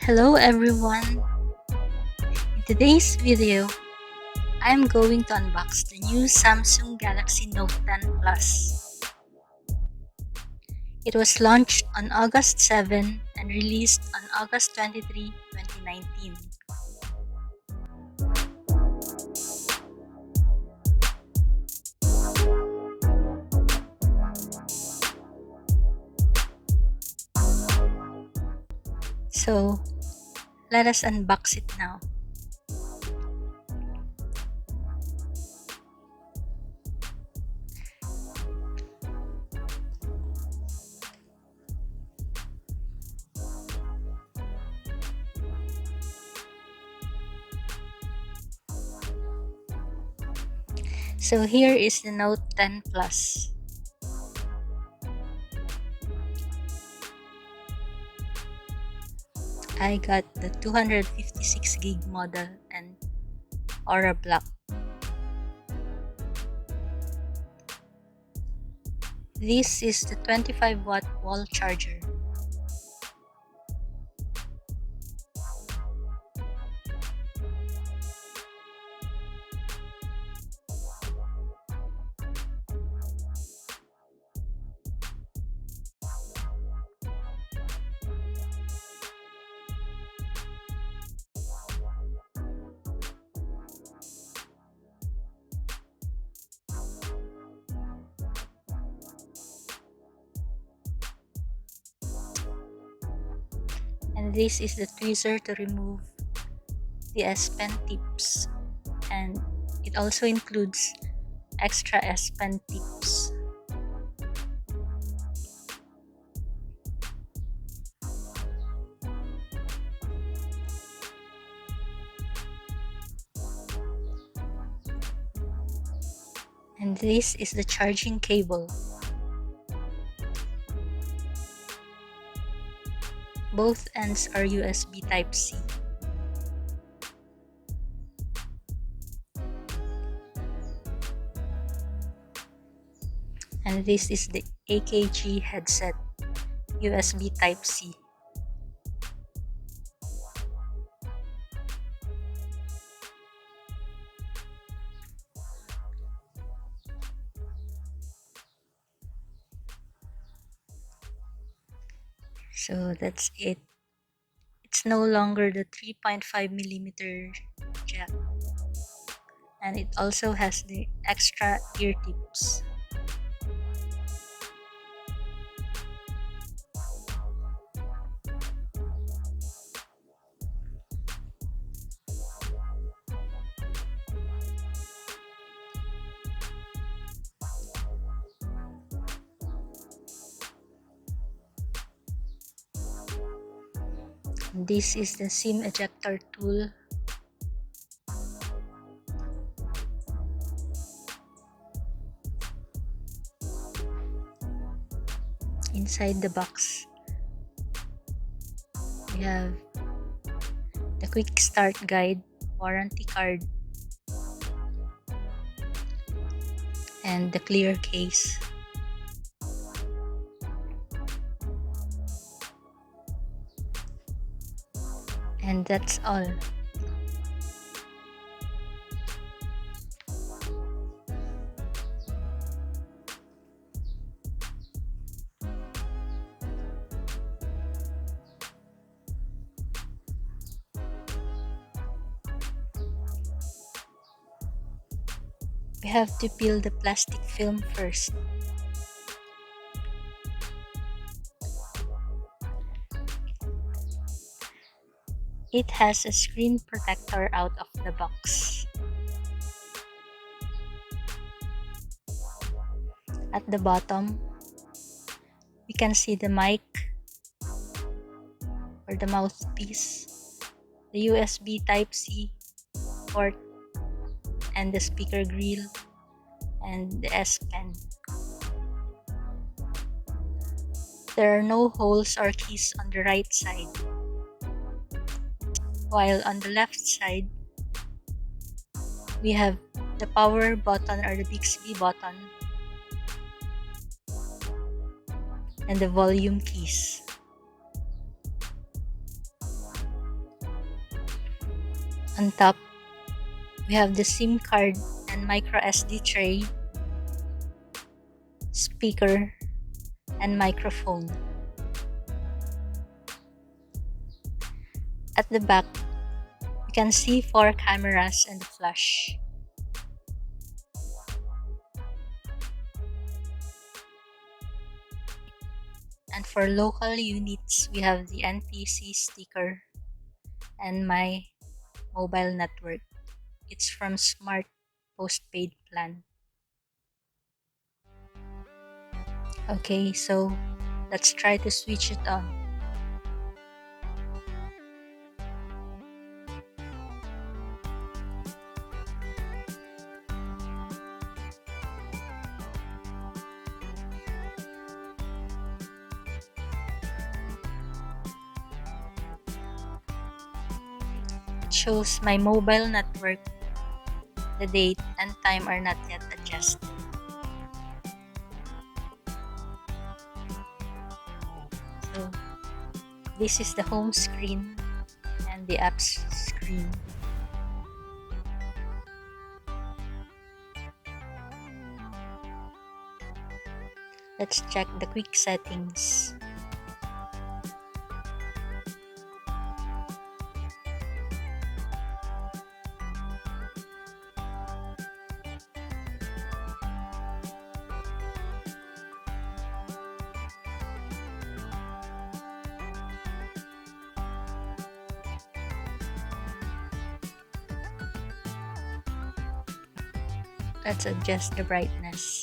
Hello everyone! In today's video, I'm going to unbox the new Samsung Galaxy Note 10 Plus. It was launched on August 7 and released on August 23, 2019. So, let us unbox it now. So here is the Note 10 Plus. I got the 256 gig model and Aura Black. This is the 25-watt wall charger. And this is the tweezer to remove the S Pen tips, and it also includes extra S Pen tips. And this is the charging cable. Both ends are USB Type-C. And this is the AKG headset, USB Type-C. So that's it. It's no longer the 3.5mm jack. And it also has the extra ear tips. This is the SIM ejector tool. Inside the box, we have the quick start guide, warranty card, and the clear case. And that's all. We have to peel the plastic film first. It has a screen protector out of the box. At the bottom, we can see the mic or the mouthpiece, the USB Type-C port, and the speaker grill, and the S Pen. There are no holes or keys on the right side, while on the left side, we have the power button or the Bixby button and the volume keys. On top, we have the SIM card and micro SD tray, speaker, and microphone. At the back, you can see 4 cameras and a flash. And for local units, we have the NPC sticker and my mobile network. It's from Smart Postpaid Plan. Okay, so let's try to switch it on. It shows my mobile network. The date and time are not yet adjusted. So this is the home screen and the apps screen. Let's check the quick settings. Let's adjust the brightness.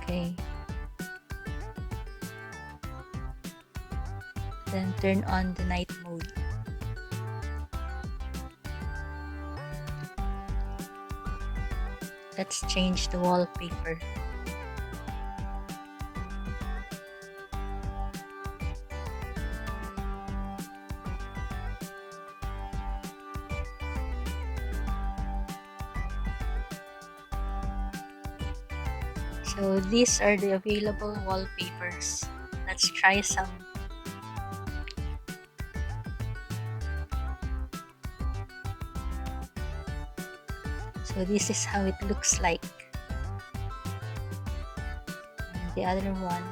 Okay. Then turn on the night mode. Let's change the wallpaper. So these are the available wallpapers. Let's try some. So this is how it looks like. And the other one.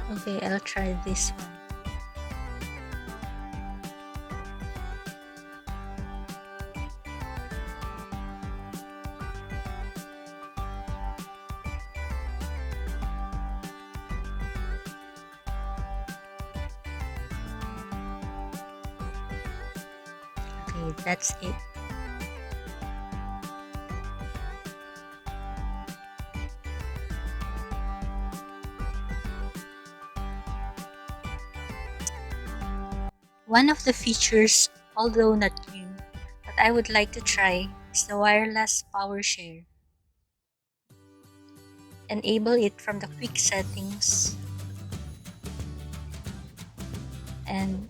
Okay, I'll try this one. Okay, that's it. One of the features, although not new, that I would like to try is the wireless power share. Enable it from the quick settings, and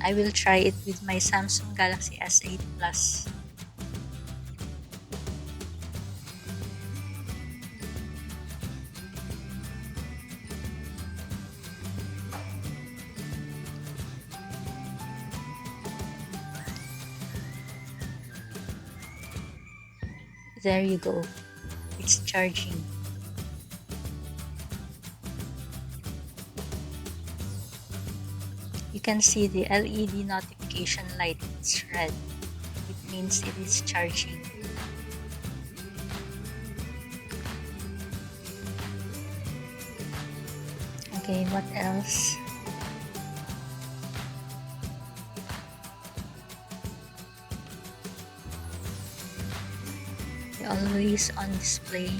I will try it with my Samsung Galaxy S8 Plus. There you go. It's charging. You can see the LED notification light. It's red. It means it is charging. Okay, what else? always on display.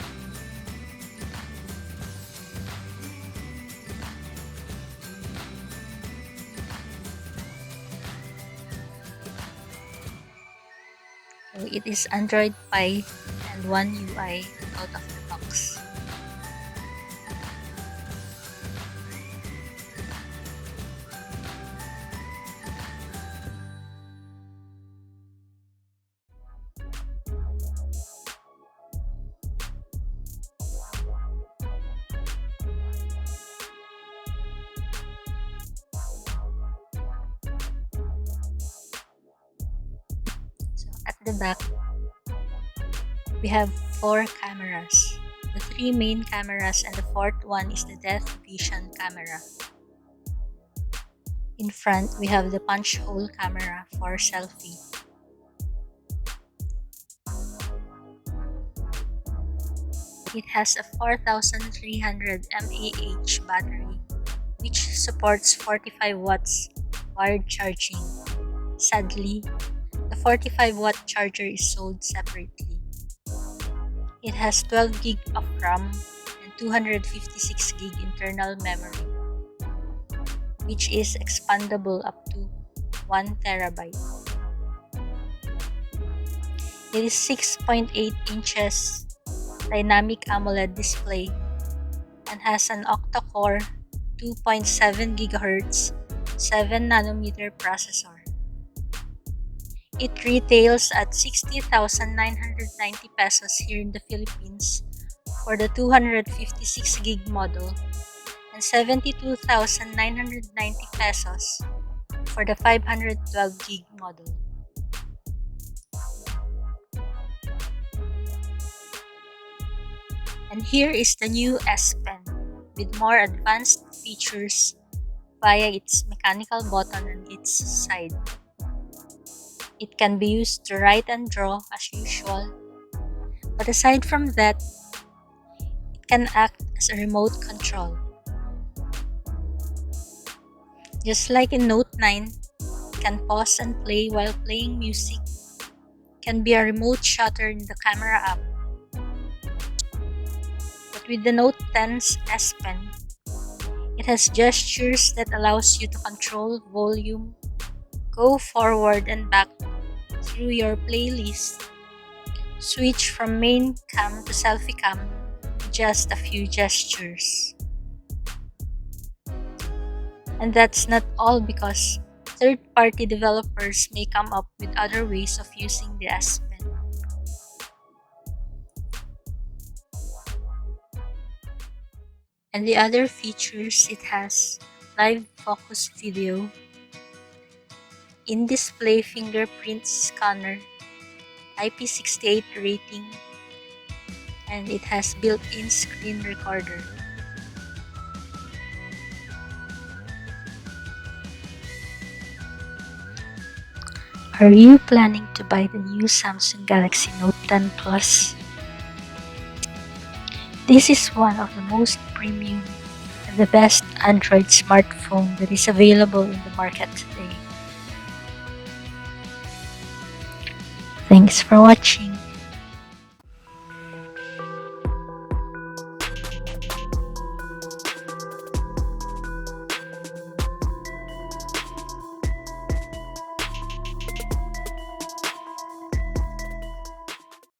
So it is Android Pie and One UI out of the box. So at the back, we have 4 cameras. The 3 main cameras and the 4th one is the depth vision camera. In front, we have the punch hole camera for selfie. It has a 4300 mAh battery, which supports 45 watts wired charging. Sadly, the 45-watt charger is sold separately. It has 12 gig of RAM and 256 gig internal memory, which is expandable up to 1 terabyte. It is 6.8 inches dynamic AMOLED display and has an octa-core 2.7 GHz 7nm processor. It retails at 60,990 pesos here in the Philippines for the 256 gig model and 72,990 pesos for the 512 gig model. And here is the new S Pen with more advanced features via its mechanical button on its side. It can be used to write and draw as usual, but aside from that, it can act as a remote control. Just like in Note 9, it can pause and play while playing music, can be a remote shutter in the camera app. But with the Note 10's S Pen, it has gestures that allows you to control volume, go forward and back through your playlist, switch from main cam to selfie cam with just a few gestures. And that's not all, because third-party developers may come up with other ways of using the S Pen. And the other features, it has live focus video, in-display fingerprint scanner, IP68 rating, and it has built-in screen recorder. Are you planning to buy the new Samsung Galaxy Note 10 Plus? This is one of the most premium and the best Android smartphone that is available in the market today. Thanks for watching.